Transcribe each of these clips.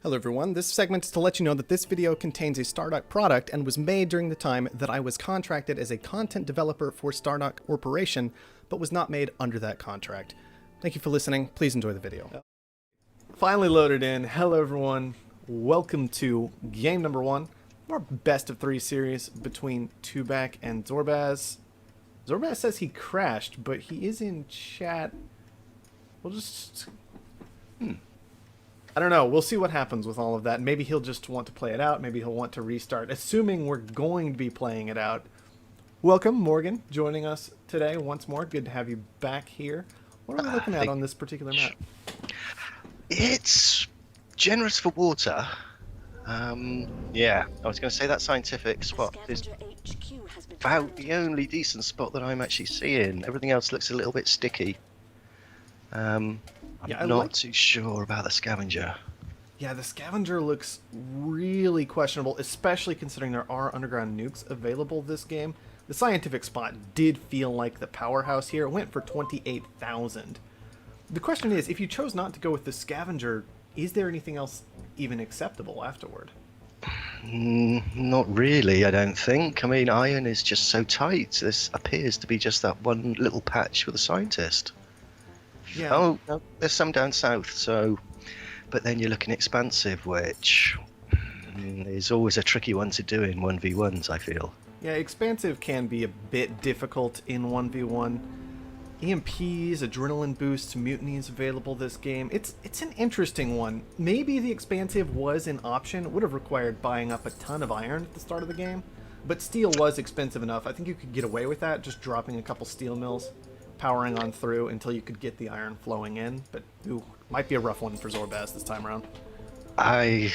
Hello everyone, this segment is to let you know that this video contains a Stardock product and was made during the time that I was contracted as a content developer for Stardock Corporation, but was not made under that contract. Thank you for listening, please enjoy the video. Finally loaded in. Hello everyone, welcome to game number 1, our best of 3 series between Twodback and Zorbaz. Zorbaz says he crashed, but he is in chat. We'll just... I don't know. We'll see what happens with all of that. Maybe he'll just want to play it out. Maybe he'll want to restart, assuming we're going to be playing it out. Welcome, Morgan, joining us today once more. Good to have you back here. What are we looking at on this particular map? It's generous for water. Yeah, I was going to say that scientific spot is about the only decent spot that I'm actually seeing. Everything else looks a little bit sticky. I'm not too sure about the scavenger. Yeah, the scavenger looks really questionable, especially considering there are underground nukes available this game. The scientific spot did feel like the powerhouse here. It went for 28,000. The question is, if you chose not to go with the scavenger, is there anything else even acceptable afterward? Not really, I don't think. I mean, iron is just so tight. This appears to be just that one little patch with a scientist. Yeah. Oh, no, there's some down south, so... But then you're looking expansive, which is always a tricky one to do in 1v1s, I feel. Yeah, expansive can be a bit difficult in 1v1. EMPs, adrenaline boosts, mutinies available this game. It's an interesting one. Maybe the expansive was an option. It would have required buying up a ton of iron at the start of the game. But steel was expensive enough. I think you could get away with that, just dropping a couple steel mills, powering on through until you could get the iron flowing in, but ooh, might be a rough one for Zorbaz this time around. I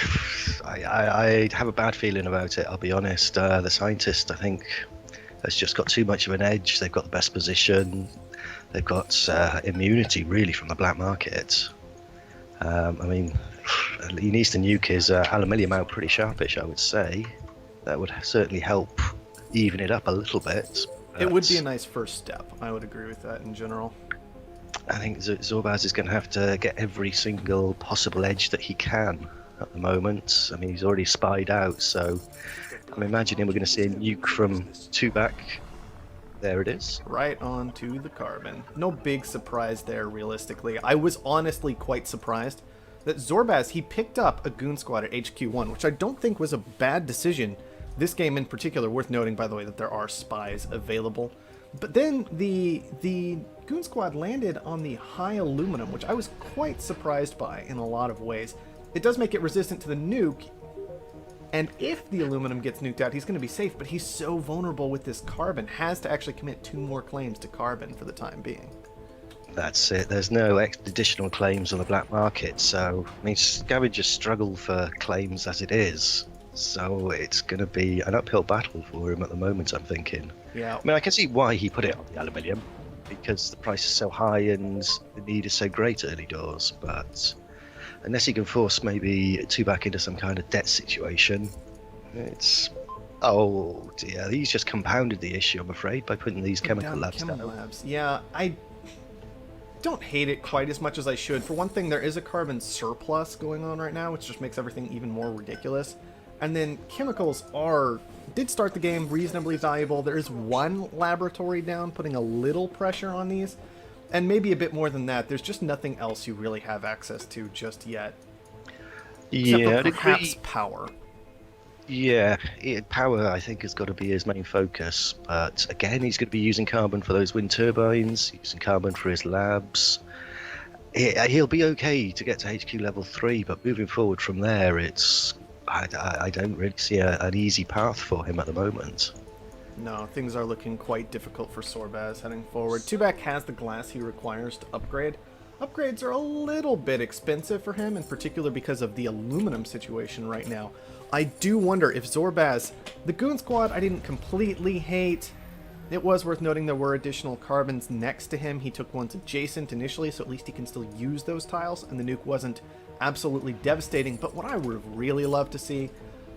have a bad feeling about it, I'll be honest. The scientist, I think, has just got too much of an edge. They've got the best position. They've got immunity, really, from the black market. I mean, he needs to nuke his aluminium out pretty sharpish, I would say. That would certainly help even it up a little bit. It would be a nice first step. I would agree with that in general. I think Zorbaz is going to have to get every single possible edge that he can at the moment. I mean, he's already spied out, so I'm imagining we're going to see a nuke from Twodback. There it is. Right on to the carbon. No big surprise there, realistically. I was honestly quite surprised that Zorbaz, he picked up a goon squad at HQ1, which I don't think was a bad decision. This game in particular, worth noting, by the way, that there are spies available. But then the goon squad landed on the high aluminum, which I was quite surprised by in a lot of ways. It does make it resistant to the nuke, and if the aluminum gets nuked out, he's going to be safe, but he's so vulnerable with this carbon, has to actually commit 2 more claims to carbon for the time being. That's it. There's no additional claims on the black market, so I mean, scavengers struggle for claims as it is. So it's going to be an uphill battle for him at the moment, I'm thinking. Yeah. I mean, I can see why he put it on the aluminium, because the price is so high and the need is so great early doors. But unless he can force maybe Twodback into some kind of debt situation, it's... Oh dear, he's just compounded the issue, I'm afraid, by putting these chemical labs down. Yeah, I don't hate it quite as much as I should. For one thing, there is a carbon surplus going on right now, which just makes everything even more ridiculous. And then chemicals did start the game reasonably valuable. There is one laboratory down, putting a little pressure on these. And maybe a bit more than that. There's just nothing else you really have access to just yet. Yeah, except for perhaps power. Yeah, power, I think, has got to be his main focus. But again, he's going to be using carbon for those wind turbines, using carbon for his labs. He'll be okay to get to HQ level 3, but moving forward from there, I don't really see an easy path for him at the moment. No, things are looking quite difficult for Zorbaz heading forward. Twodback has the glass he requires to upgrade. Upgrades are a little bit expensive for him, in particular because of the aluminum situation right now. I do wonder if Zorbaz... The goon squad I didn't completely hate. It was worth noting there were additional carbons next to him. He took ones adjacent initially, so at least he can still use those tiles, and the nuke wasn't absolutely devastating. But what I would have really loved to see,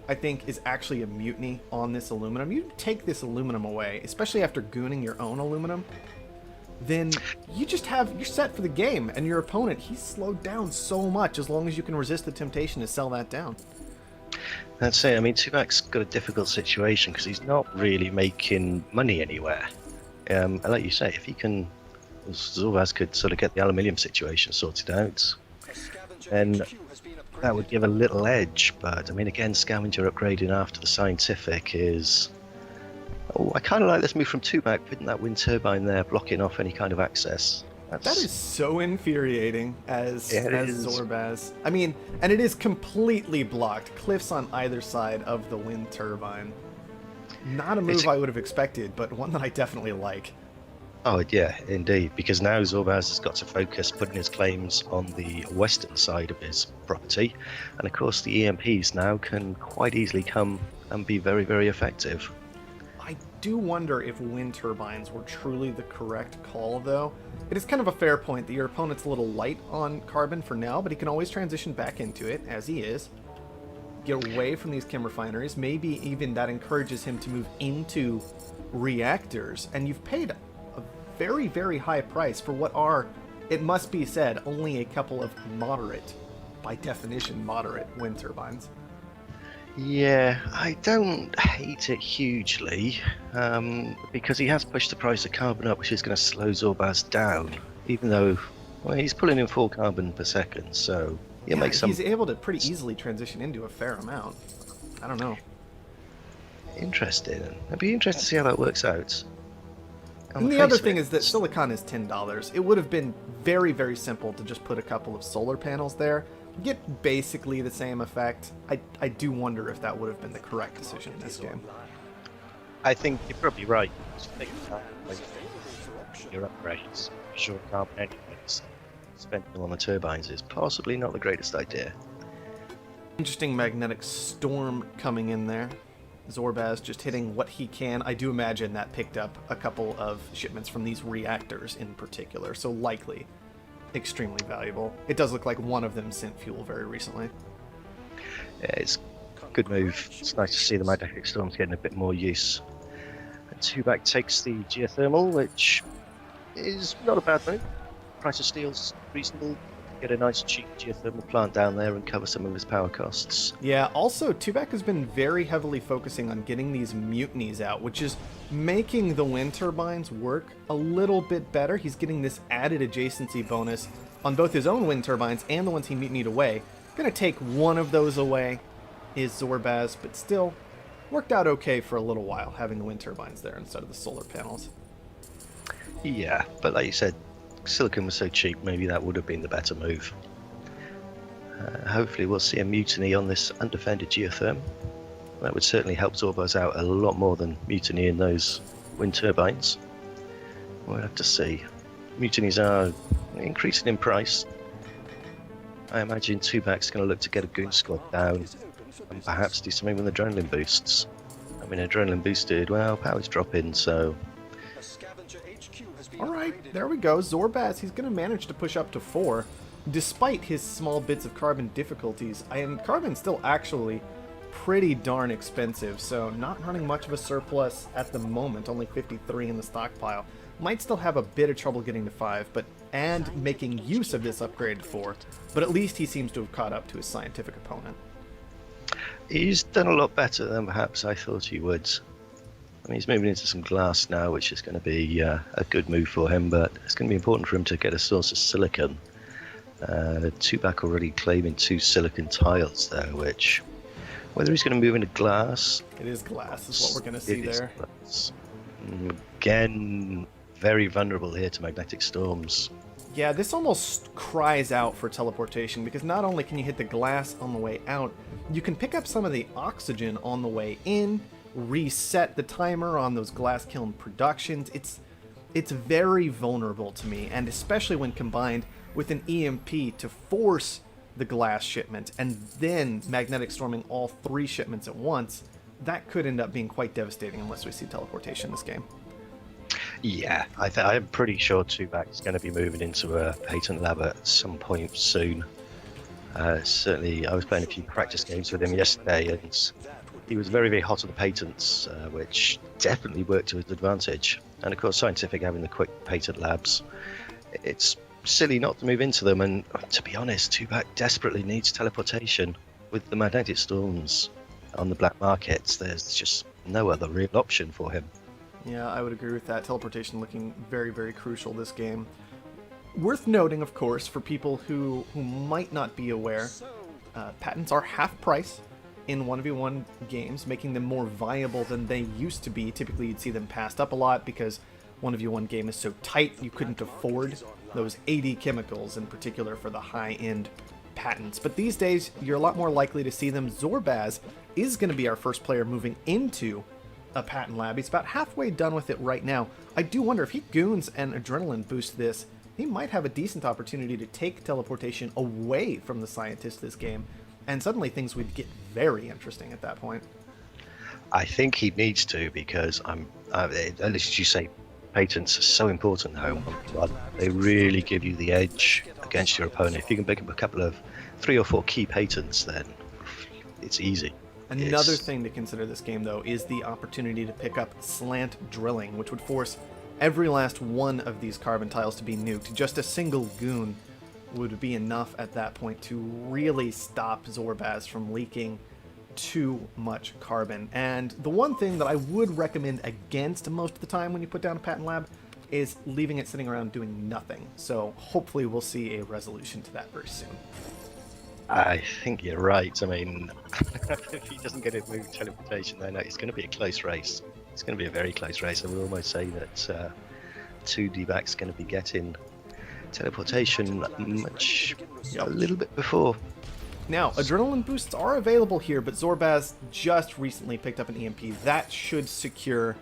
I think, is actually a mutiny on this aluminum. You take this aluminum away, especially after gooning your own aluminum. then you're set for the game, and your opponent, he's slowed down so much as long as you can resist the temptation to sell that down. That's it. I mean, Twodback's got a difficult situation because he's not really making money anywhere. And like you say, if he can, Zorbaz could sort of get the aluminium situation sorted out, then that would give a little edge. But I mean, again, scavenger upgrading after the scientific is. Oh, I kind of like this move from Twodback, putting that wind turbine there, blocking off any kind of access. That is so infuriating as Zorbaz. I mean, and it is completely blocked. Cliffs on either side of the wind turbine. Not a move I would have expected, but one that I definitely like. Oh, yeah, indeed, because now Zorbaz has got to focus putting his claims on the western side of his property. And of course, the EMPs now can quite easily come and be very, very effective. I do wonder if wind turbines were truly the correct call, though. It is kind of a fair point that your opponent's a little light on carbon for now, but he can always transition back into it, as he is. Get away from these chem refineries. Maybe even that encourages him to move into reactors. And you've paid a very, very high price for what are, it must be said, only a couple of moderate, by definition, moderate wind turbines. Yeah, I don't hate it hugely, because he has pushed the price of carbon up, which is going to slow Zorbaz down, even though he's pulling in 4 carbon per second, so he'll make some... He's able to pretty easily transition into a fair amount. I don't know. Interesting. It'd be interesting to see how that works out. And the other thing is that silicon is $10. It would have been very, very simple to just put a couple of solar panels there. You get basically the same effect. I do wonder if that would have been the correct decision in this game. I think you're probably right. Your upgrades, short carbon anyways, spending them on the turbines is possibly not the greatest idea. Interesting magnetic storm coming in there. Zorbaz just hitting what he can. I do imagine that picked up a couple of shipments from these reactors in particular, so likely extremely valuable. It does look like one of them sent fuel very recently. Yeah, it's a good move. It's nice to see the magnetic storms getting a bit more use. And Twodback takes the geothermal, which is not a bad move. Price of steel's reasonable. Get a nice cheap geothermal plant down there and cover some of his power costs. Yeah, also Twodback has been very heavily focusing on getting these mutinies out, which is making the wind turbines work a little bit better. He's getting this added adjacency bonus on both his own wind turbines and the ones he mutinied away. Gonna take one of those away is Zorbaz, but still worked out okay for a little while having the wind turbines there instead of the solar panels. Yeah, but like you said, silicon was so cheap, maybe that would have been the better move. Hopefully we'll see a mutiny on this undefended geotherm. That would certainly help Zorbaz out a lot more than mutiny in those wind turbines. We'll have to see. Mutinies are increasing in price. I imagine Twodback's going to look to get a goon squad down and perhaps do something with adrenaline boosts. I mean, adrenaline boosted, well, power's dropping, so... Alright, there we go. Zorbaz, he's going to manage to push up to 4, despite his small bits of carbon difficulties. And carbon's still actually pretty darn expensive, so not running much of a surplus at the moment, only 53 in the stockpile. Might still have a bit of trouble getting to 5, and making use of this upgrade to 4, but at least he seems to have caught up to his scientific opponent. He's done a lot better than perhaps I thought he would. I mean, he's moving into some glass now, which is going to be a good move for him, but it's going to be important for him to get a source of silicon. Twodback already claiming 2 silicon tiles there, which, whether he's going to move into glass... It is glass, is what we're going to see there. Glass. Again, very vulnerable here to magnetic storms. Yeah, this almost cries out for teleportation, because not only can you hit the glass on the way out, you can pick up some of the oxygen on the way in, reset the timer on those glass kiln productions. It's very vulnerable to me, and especially when combined with an EMP to force the glass shipment and then magnetic storming all 3 shipments at once, that could end up being quite devastating unless we see teleportation in this game. Yeah, I'm pretty sure Twodback is going to be moving into a patent lab at some point soon. Certainly, I was playing a few practice games with him yesterday, and he was very, very hot on the patents, which definitely worked to his advantage. And of course, Scientific having the quick patent labs, it's silly not to move into them. And to be honest, Twodback desperately needs teleportation. With the magnetic storms on the black markets, there's just no other real option for him. Yeah, I would agree with that. Teleportation looking very, very crucial this game. Worth noting, of course, for people who might not be aware, patents are half price in 1v1 games, making them more viable than they used to be. Typically, you'd see them passed up a lot because 1v1 game is so tight you couldn't afford those 80 chemicals, in particular for the high-end patents. But these days, you're a lot more likely to see them. Zorbaz is going to be our first player moving into a patent lab. He's about halfway done with it right now. I do wonder if he goons and adrenaline boost this, he might have a decent opportunity to take teleportation away from the scientist this game, and suddenly things would get very interesting at that point. I think he needs to, because at least you say patents are so important now. They really give you the edge against your opponent. If you can pick up a couple of 3 or 4 key patents, then it's easy. Another thing to consider this game, though, is the opportunity to pick up slant drilling, which would force every last one of these carbon tiles to be nuked. Just a single goon would be enough at that point to really stop Zorbaz from leaking too much carbon. And the one thing that I would recommend against most of the time when you put down a patent lab is leaving it sitting around doing nothing. So hopefully we'll see a resolution to that very soon. I think you're right. I mean, if he doesn't get it moved teleportation, then it's going to be a close race. It's going to be a very close race. I would almost say that Twodback's going to be getting teleportation a little bit before. Now, adrenaline boosts are available here, but Zorbaz just recently picked up an EMP. That should secure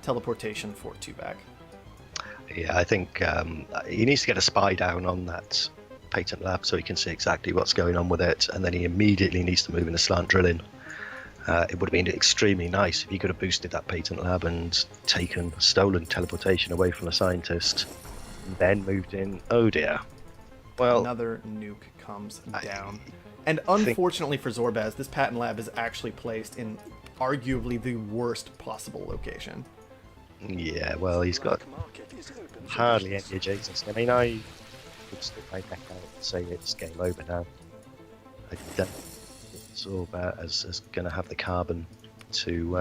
teleportation for Twodback. Yeah, I think he needs to get a spy down on that patent lab so he can see exactly what's going on with it, and then he immediately needs to move into slant drilling. It would have been extremely nice if he could have boosted that patent lab and stolen teleportation away from the scientist, and then moved in. Oh dear. Well, another nuke comes down. And unfortunately for Zorbaz, this patent lab is actually placed in arguably the worst possible location. Yeah, well, he's got hardly any adjacency. I mean, I would stick my neck out and say it's game over now. I don't think Zorbaz is going to have the carbon to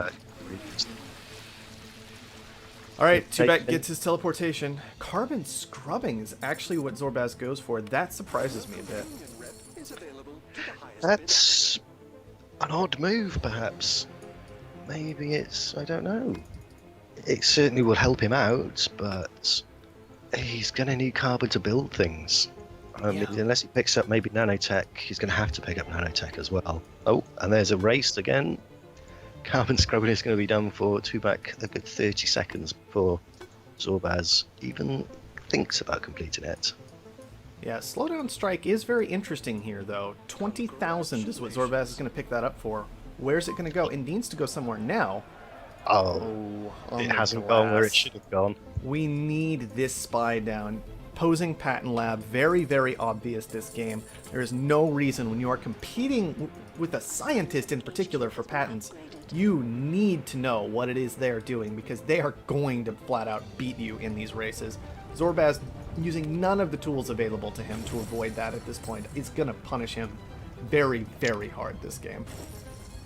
Alright, Twodback gets his teleportation. Carbon scrubbing is actually what Zorbaz goes for. That surprises me a bit. That's an odd move, perhaps. Maybe I don't know. It certainly will help him out, but he's going to need carbon to build things. Unless he picks up maybe nanotech, he's going to have to pick up nanotech as well. Oh, and there's a race again. Carbon scrubbing is going to be done for Twodback a good 30 seconds before Zorbaz even thinks about completing it. Yeah, slowdown strike is very interesting here, though. 20,000 is what Zorbaz is going to pick that up for. Where's it going to go? It needs to go somewhere now. Oh, it hasn't gone where it should have gone. We need this spy down. Posing patent lab, very, very obvious this game. There is no reason when you are competing with a scientist in particular for patents, you need to know what it is they're doing because they are going to flat out beat you in these races. Zorbaz, using none of the tools available to him to avoid that at this point, is going to punish him very, very hard this game.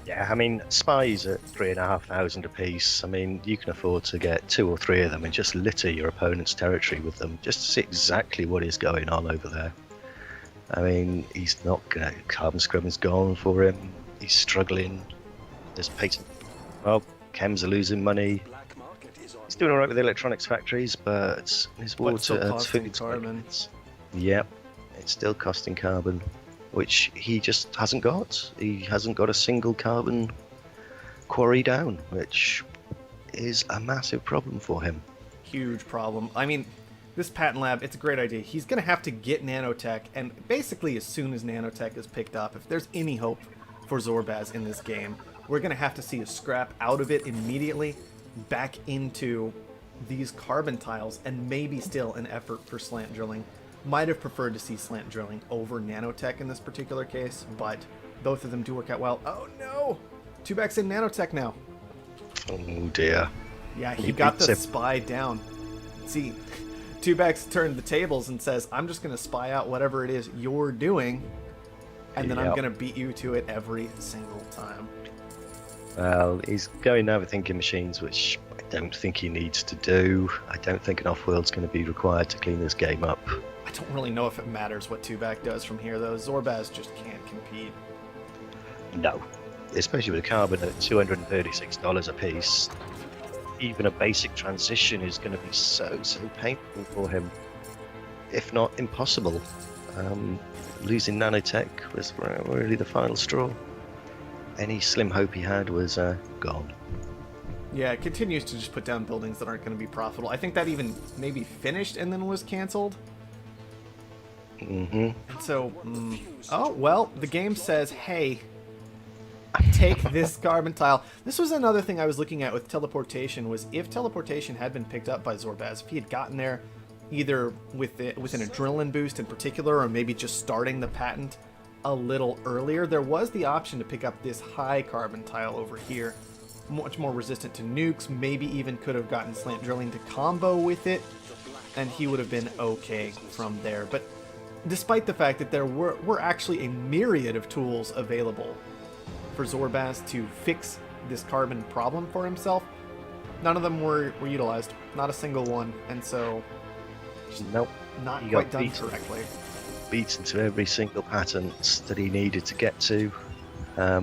Yeah, I mean, spies at 3,500 apiece. I mean, you can afford to get 2 or 3 of them and just litter your opponent's territory with them, just to see exactly what is going on over there. I mean, he's not gonna. Carbon scrubbing's gone for him. He's struggling. There's patent. Well, chems are losing money. He's doing all right with the electronics factories, but his water, food, carbon. Yep, it's still costing carbon, which he just hasn't got. He hasn't got a single carbon quarry down, which is a massive problem for him. Huge problem. I mean, this patent lab, it's a great idea. He's going to have to get nanotech, and basically as soon as nanotech is picked up, if there's any hope for Zorbaz in this game, we're going to have to see a scrap out of it immediately back into these carbon tiles, and maybe still an effort for slant drilling. Might have preferred to see slant drilling over nanotech in this particular case, but both of them do work out well. Oh no! Twodback's in nanotech now. Oh dear. Yeah, he got the spy down. See, Twodback's turned the tables and says, I'm just going to spy out whatever it is you're doing, and then I'm going to beat you to it every single time. Well, he's going over thinking machines, which I don't think he needs to do. I don't think an Offworld's going to be required to clean this game up. I don't really know if it matters what Twodback does from here, though. Zorbaz just can't compete. No. Especially with a carbon at $236 a piece. Even a basic transition is going to be so painful for him. If not impossible. Losing nanotech was really the final straw. Any slim hope he had was gone. Yeah, it continues to just put down buildings that aren't going to be profitable. I think that even maybe finished and then was canceled. Mm-hmm. And so, oh, well, the game says, hey, take this carbon tile. This was another thing I was looking at with teleportation, was if teleportation had been picked up by Zorbaz, if he had gotten there either with an adrenaline boost in particular, or maybe just starting the patent a little earlier, there was the option to pick up this high carbon tile over here, much more resistant to nukes, maybe even could have gotten slant drilling to combo with it, and he would have been okay from there. But despite the fact that there were actually a myriad of tools available for Zorbaz to fix this carbon problem for himself, none of them were utilized, not a single one, and so nope, not quite done correctly. Beaten to every single patent that he needed to get to. I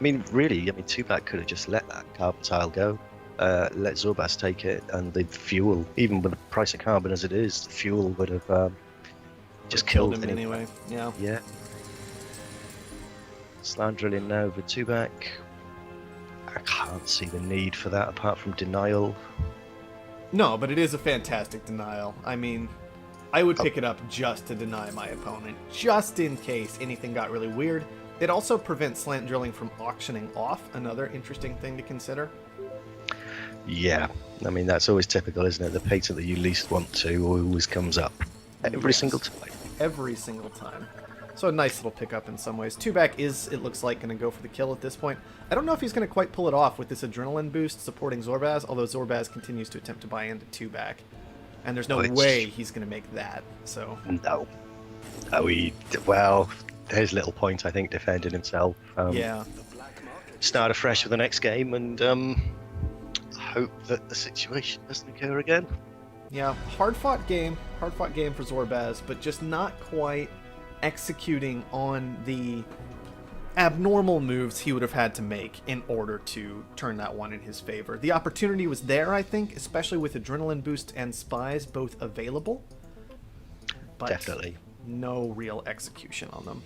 mean, really, Twodback could have just let that carbon tile go, let Zorbaz take it, and the fuel, even with the price of carbon as it is, the fuel would have just killed him anyway. Yeah. Yeah. Slant drilling now with Twodback. I can't see the need for that apart from denial. No, but it is a fantastic denial. I mean, I would pick it up just to deny my opponent, just in case anything got really weird. It also prevents slant drilling from auctioning off, another interesting thing to consider. Yeah, I mean, that's always typical, isn't it? The patent that you least want to always comes up every single time. Every single time. So a nice little pickup in some ways. Twodback is, it looks like, going to go for the kill at this point. I don't know if he's going to quite pull it off with this adrenaline boost supporting Zorbaz, although Zorbaz continues to attempt to buy into Twodback. And there's no way he's going to make that, so... No. Well, there's little point, I think, defending himself. Yeah. Start afresh for the next game and hope that the situation doesn't occur again. Yeah, hard-fought game for Zorbaz, but just not quite executing on the abnormal moves he would have had to make in order to turn that one in his favor. The opportunity was there, I think, especially with Adrenaline Boost and Spies both available. But definitely. No real execution on them.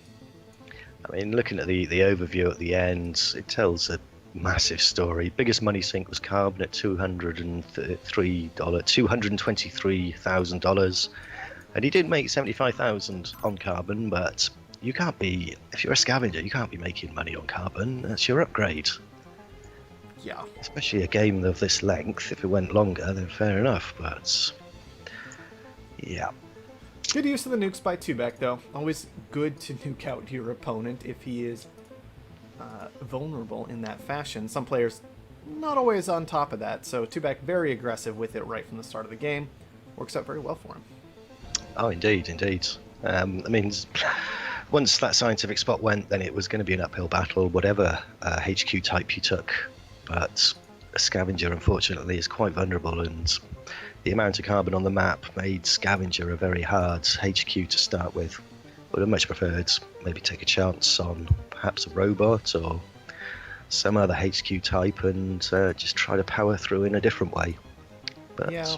I mean, looking at the overview at the end, it tells a massive story. Biggest money sink was carbon at $223,000. And he did make $75,000 on carbon, but you can't be, if you're a scavenger, you can't be making money on carbon. That's your upgrade. Yeah. Especially a game of this length. If it went longer, then fair enough, but yeah. Good use of the nukes by Twodback, though. Always good to nuke out your opponent if he is vulnerable in that fashion. Some players not always on top of that, so Twodback very aggressive with it right from the start of the game. Works out very well for him. Oh, indeed. I mean, once that scientific spot went, then it was going to be an uphill battle, whatever HQ type you took. But a scavenger, unfortunately, is quite vulnerable, and the amount of carbon on the map made scavenger a very hard HQ to start with. Would have much preferred maybe take a chance on perhaps a robot or some other HQ type and just try to power through in a different way. But yeah.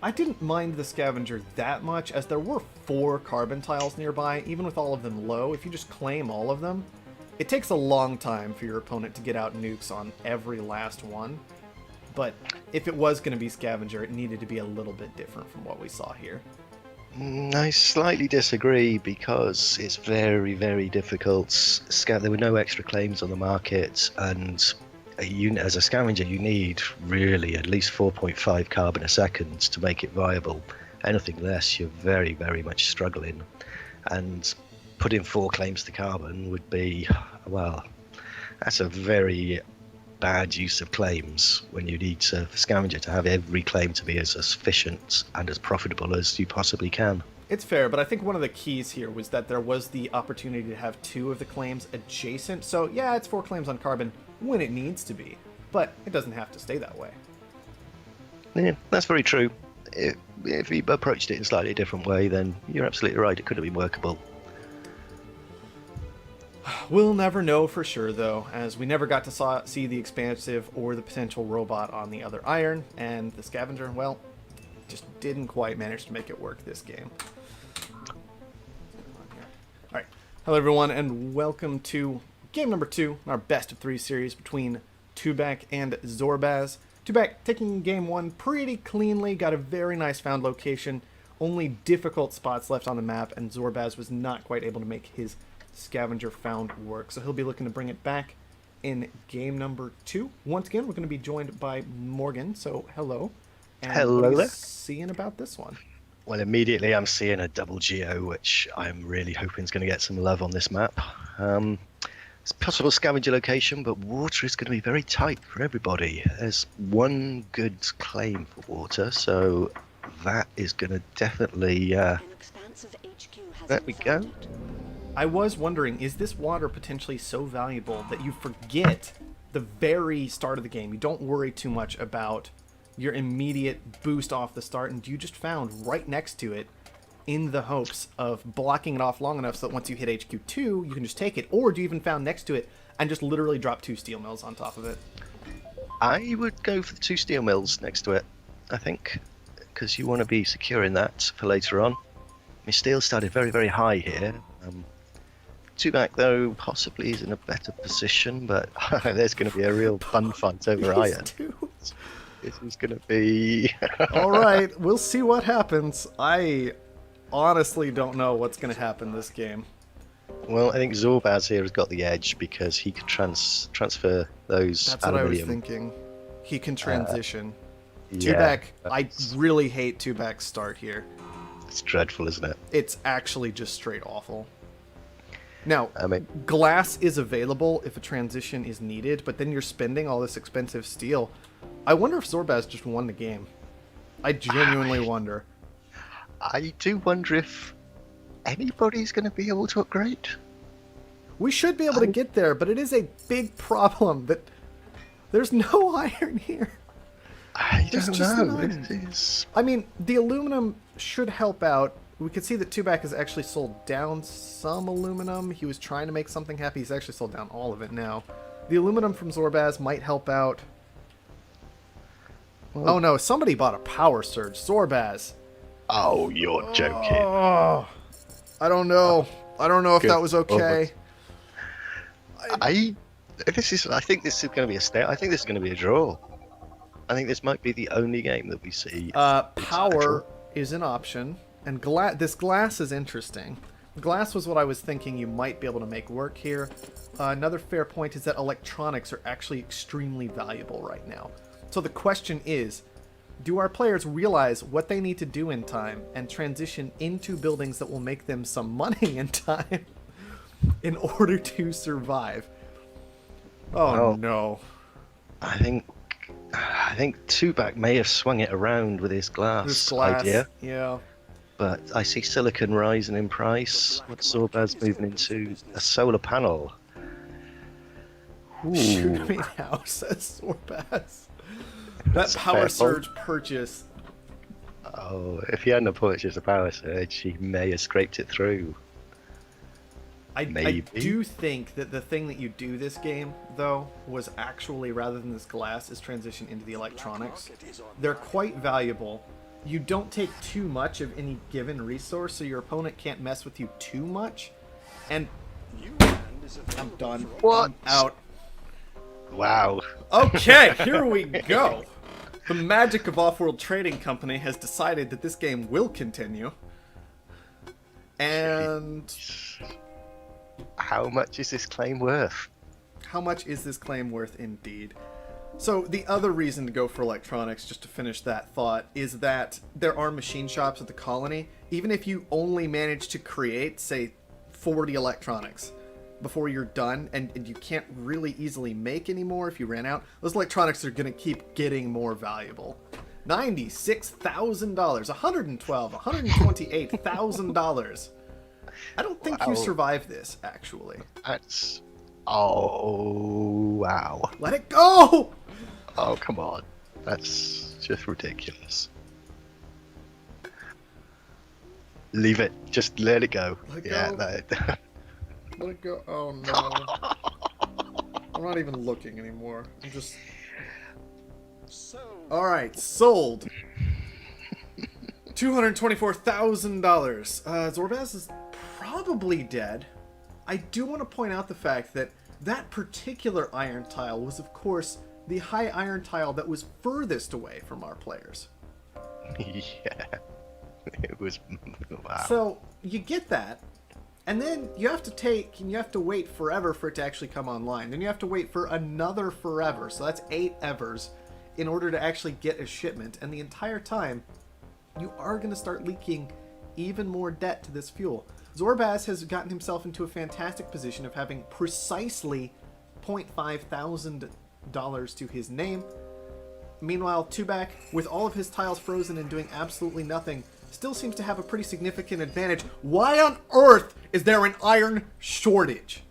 I didn't mind the scavenger that much, as there were 4 carbon tiles nearby, even with all of them low. If you just claim all of them, it takes a long time for your opponent to get out nukes on every last one. But if it was going to be scavenger, it needed to be a little bit different from what we saw here. I slightly disagree, because it's very, very difficult. There were no extra claims on the market, and as a scavenger, you need really at least 4.5 carbon a second to make it viable. Anything less, you're very, very much struggling. And putting 4 claims to carbon would be, well, That's a very bad use of claims when you need to, for scavenger to have every claim to be as efficient and as profitable as you possibly can. It's fair, but I think one of the keys here was that there was the opportunity to have 2 of the claims adjacent. So yeah, it's 4 claims on carbon when it needs to be, but it doesn't have to stay that way. Yeah, that's very true. If you approached it in a slightly different way, then you're absolutely right. It could have been workable. We'll never know for sure, though, as we never got to see the expansive or the potential robot on the other iron, and the scavenger, well, just didn't quite manage to make it work this game. Alright, hello everyone, and welcome to game number 2 in our best of 3 series between Twodback and Zorbaz. Twodback taking game 1 pretty cleanly, got a very nice found location, only difficult spots left on the map, and Zorbaz was not quite able to make his scavenger found work. So he'll be looking to bring it back in game number 2. Once again, we're going to be joined by Morgan, so hello. And hello what are you there. seeing about this one? Well, immediately I'm seeing a double geo, which I'm really hoping is going to get some love on this map. It's a possible scavenger location, but water is going to be very tight for everybody. There's one good claim for water, so that is going to definitely... there we go. I was wondering, is this water potentially so valuable that you forget the very start of the game? You don't worry too much about your immediate boost off the start, and you just found right next to it in the hopes of blocking it off long enough so that once you hit HQ2, you can just take it, or do you even found next to it and just literally drop 2 steel mills on top of it? I would go for the 2 steel mills next to it, I think, because you want to be securing that for later on. My steel started very, very high here. Twodback, though, possibly is in a better position, but there's going to be a real fun fight over iron. This is going to be... All right, we'll see what happens. I honestly don't know what's going to happen this game. Well, I think Zorbaz here has got the edge because he can transfer those That's what aluminium. I was thinking. He can transition. Yeah, Twodback, I really hate Twodback's start here. It's dreadful, isn't it? It's actually just straight awful. Now, I mean, glass is available if a transition is needed, but then you're spending all this expensive steel. I wonder if Zorbaz just won the game. I genuinely wonder. I do wonder if anybody's going to be able to upgrade. We should be able to get there, but it is a big problem that there's no iron here. I There's don't just know. none. It is... I mean, the aluminum should help out. We could see that Twodback has actually sold down some aluminum. He was trying to make something happy. He's actually sold down all of it now. The aluminum from Zorbaz might help out. Well, Oh no, somebody bought a power surge. Zorbaz. oh, you're joking. Oh, I don't know. I don't know if Good that was okay. I think this is going to be a state. I think this is going to be a draw. I think this might be the only game that we see. Power is an option, and this glass is interesting. Glass was what I was thinking you might be able to make work here. Another fair point is that electronics are actually extremely valuable right now. So the question is, do our players realize what they need to do in time and transition into buildings that will make them some money in time in order to survive? Oh, Well, no. I think Twodback may have swung it around with his glass, idea, yeah. but I see silicon rising in price. What's Zorbaz moving into? A solar panel. Shoot Ooh, me now, says Zorbaz. That That's a power fair surge purchase. oh, if he hadn't have purchased a power surge, he may have scraped it through. I Maybe. do think that the thing that you do this game, though, was actually, rather than this glass, is transition into the electronics. They're quite valuable. You don't take too much of any given resource, so your opponent can't mess with you too much. And I'm done. What? I'm out. Wow. Okay, here we go. The magic of Offworld Trading Company has decided that this game will continue. And How much is this claim worth? how much is this claim worth indeed? So the other reason to go for electronics, just to finish that thought, is that there are machine shops at the colony. Even if you only manage to create, say, 40 electronics, before you're done, and you can't really easily make anymore if you ran out. Those electronics are going to keep getting more valuable. $96,000, $112,000, $128,000. I don't think you survive this, actually. That's... Oh, wow. Let it go! Oh, come on. That's just ridiculous. Leave it. Just let it go. Let it yeah, go. let it go. Oh, no. I'm not even looking anymore. I'm just... Alright, sold. $224,000. Zorbaz is probably dead. I do want to point out the fact that that particular iron tile was, of course, the high iron tile that was furthest away from our players. Yeah. It was... Wow. So, you get that, and then you have to wait forever for it to actually come online. Then you have to wait for another forever, so that's 8 evers, in order to actually get a shipment. And the entire time, you are going to start leaking even more debt to this fuel. Zorbaz has gotten himself into a fantastic position of having precisely $5,000 to his name. Meanwhile, Twodback, with all of his tiles frozen and doing absolutely nothing, still seems to have a pretty significant advantage. Why on earth is there an iron shortage?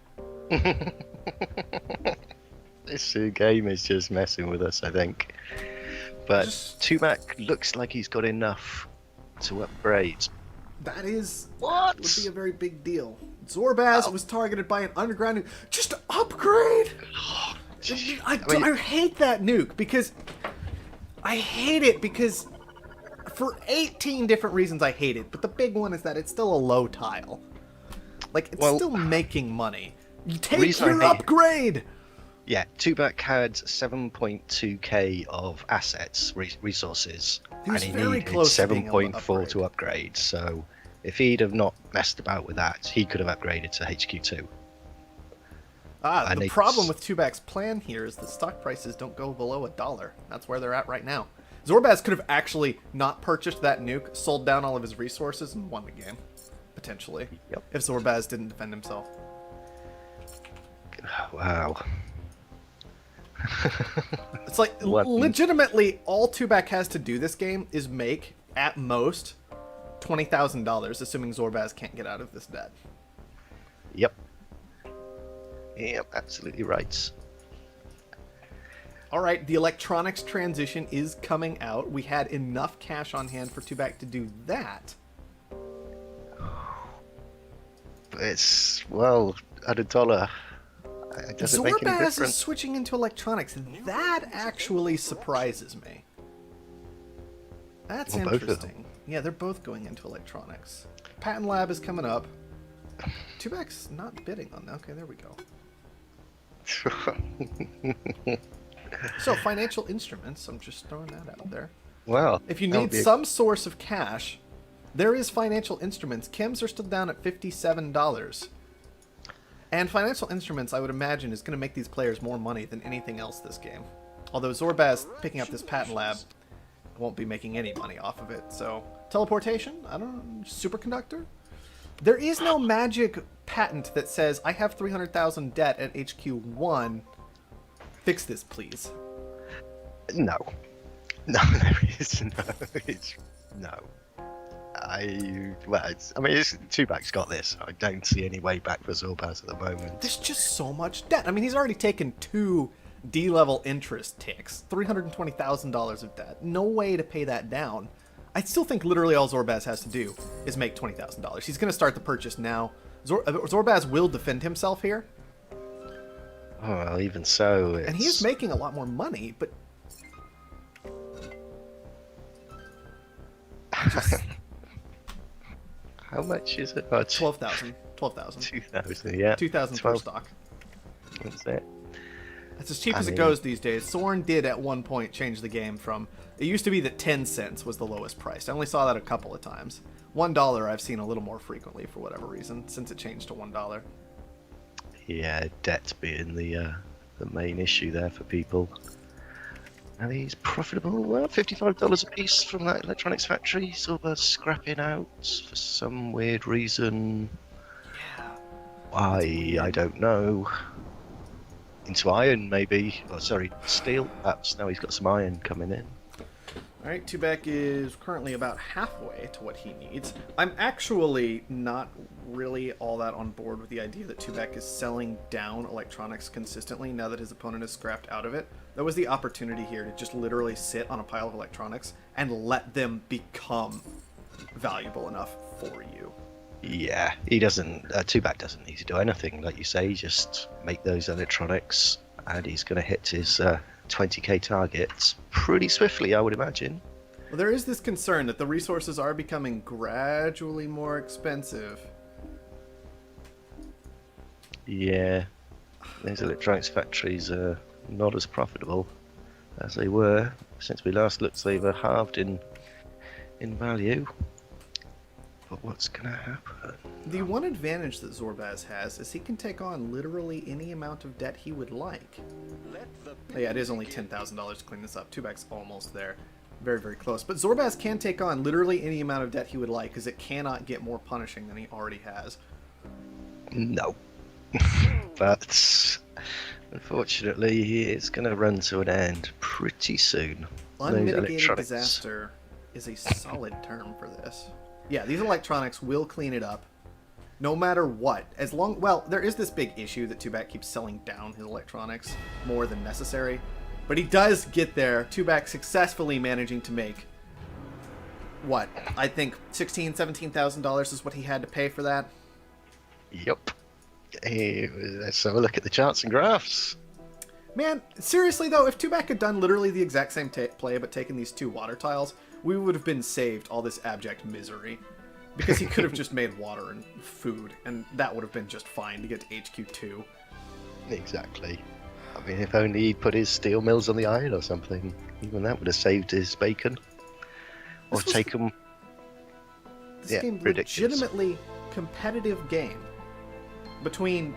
This game is just messing with us, I think. But Twodback looks like he's got enough to upgrade. That is... What? Would be a very big deal. Zorbaz was targeted by an underground nuke. Just upgrade! I hate that nuke because... I hate it because... For 18 different reasons I hate it, but the big one is that it's still a low tile. Like, it's still making money. You take your upgrade! Yeah, Twodback had 7.2k of assets, resources, and he needed 7.4 to upgrade, so if he'd have not messed about with that, he could have upgraded to HQ2. The problem with Twodback's plan here is that stock prices don't go below $1. That's where they're at right now. Zorbaz could have actually not purchased that nuke, sold down all of his resources, and won the game. Potentially. Yep. If Zorbaz didn't defend himself. Wow. It's like, legitimately, all Twodback has to do this game is make, at most, $20,000, assuming Zorbaz can't get out of this debt. Yep. Yep, absolutely right. Alright, the electronics transition is coming out. We had enough cash on hand for Twodback to do that. It's, well, at $1. It doesn't make any difference. Zorbaz is switching into electronics. That actually surprises me. That's interesting. Yeah, they're both going into electronics. Patent Lab is coming up. Twodback's not bidding on that. Okay, there we go. So, financial instruments. I'm just throwing that out there. Well, if you need some source of cash, there is financial instruments. Chems are still down at $57. And financial instruments, I would imagine, is going to make these players more money than anything else this game. Although Zorbaz picking up this patent lab won't be making any money off of it. So, teleportation? I don't know. Superconductor? There is no magic patent that says, I have 300,000 debt at HQ1. Fix this, please. No. No, there is no. No. Twodback's got this. I don't see any way back for Zorbaz at the moment. There's just so much debt. I mean, he's already taken 2 D-level interest ticks. $320,000 of debt. No way to pay that down. I still think literally all Zorbaz has to do is make $20,000. He's going to start the purchase now. Zorbaz will defend himself here. Oh, well, even so, and he is making a lot more money, but... How much is it? 12,000. 12,000. 2,000, yeah. 2,000 per stock. That's it. That's as cheap as it goes these days. Soren did at one point change the game from... It used to be that 10 cents was the lowest price. I only saw that a couple of times. $1 I've seen a little more frequently for whatever reason, since it changed to $1. Yeah, debt being the main issue there for people. Are these profitable? Well, $55 a piece from that electronics factory. Zorbaz scrapping out for some weird reason. Yeah. I don't know. Into iron, maybe. Oh, sorry, steel. Perhaps now he's got some iron coming in. All right, Twodback is currently about halfway to what he needs. I'm actually not really all that on board with the idea that Twodback is selling down electronics consistently now that his opponent is scrapped out of it. That was the opportunity here to just literally sit on a pile of electronics and let them become valuable enough for you. Yeah, he doesn't. Twodback doesn't need to do anything, like you say. Just make those electronics, and he's going to hit his 20k targets pretty swiftly, I would imagine. Well, there is this concern that the resources are becoming gradually more expensive. Yeah, these electronics factories are not as profitable as they were since we last looked. They were halved in value. But what's gonna happen? The one advantage that Zorbaz has is he can take on literally any amount of debt he would like. Oh, yeah, it is only $10,000 to clean this up. Twodback's almost there. Very, very close. But Zorbaz can take on literally any amount of debt he would like, because it cannot get more punishing than he already has. No. But unfortunately, it's going to run to an end pretty soon. Unmitigated disaster is a solid term for this. Yeah, these electronics will clean it up, no matter what. As long, well, there is this big issue that Twodback keeps selling down his electronics more than necessary, but he does get there. Twodback successfully managing to make what I think $16,000-$17,000 is what he had to pay for that. Yep. Hey, let's have a look at the charts and graphs. Man, seriously though, if Twodback had done literally the exact same play but taken these two water tiles, we would have been saved all this abject misery. Because he could have just made water and food, and that would have been just fine to get to HQ2. Exactly. I mean, if only he'd put his steel mills on the iron or something. Even that would have saved his bacon. Or taken... This game, legitimately competitive game between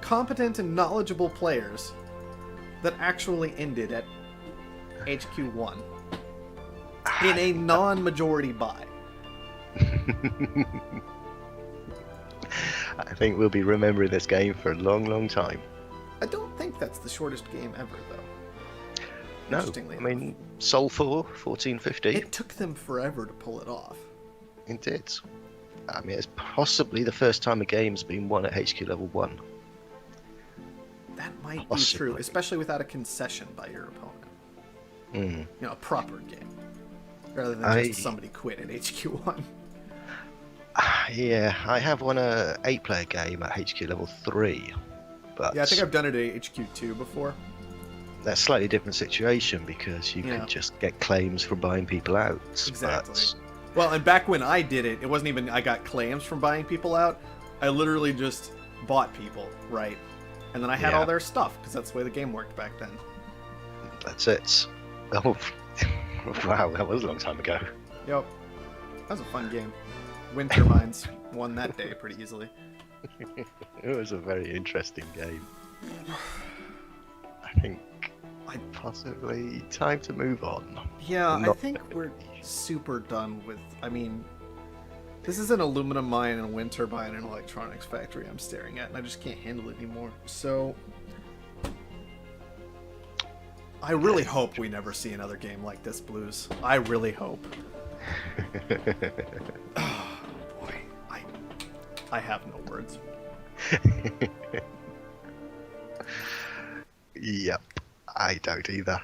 competent and knowledgeable players that actually ended at HQ1 in a non-majority buy. I think we'll be remembering this game for a long, long time. I don't think that's the shortest game ever, though. No, I mean, Soul 4, 1450. It took them forever to pull it off. It did. I mean, it's possibly the first time a game's been won at HQ level 1. That might be true, especially without a concession by your opponent. You know, a proper game. Rather than just somebody quit at HQ1. Yeah, I have won a 8-player game at HQ level 3. But yeah, I think I've done it at HQ2 before. That's a slightly different situation because you can just get claims from buying people out. Exactly. Well, and back when I did it, it wasn't even I got claims from buying people out. I literally just bought people, right? And then I had all their stuff, because that's the way the game worked back then. That's it. Oh, wow, that was a long time ago. Yep. That was a fun game. Wind Turbines won that day pretty easily. It was a very interesting game. I think possibly time to move on. Yeah, I think we're super done with... I mean, this is an aluminum mine and a wind turbine and electronics factory I'm staring at, and I just can't handle it anymore. So... I really hope we never see another game like this, Blues. I really hope. Oh, boy. I have no words. Yep, I don't either.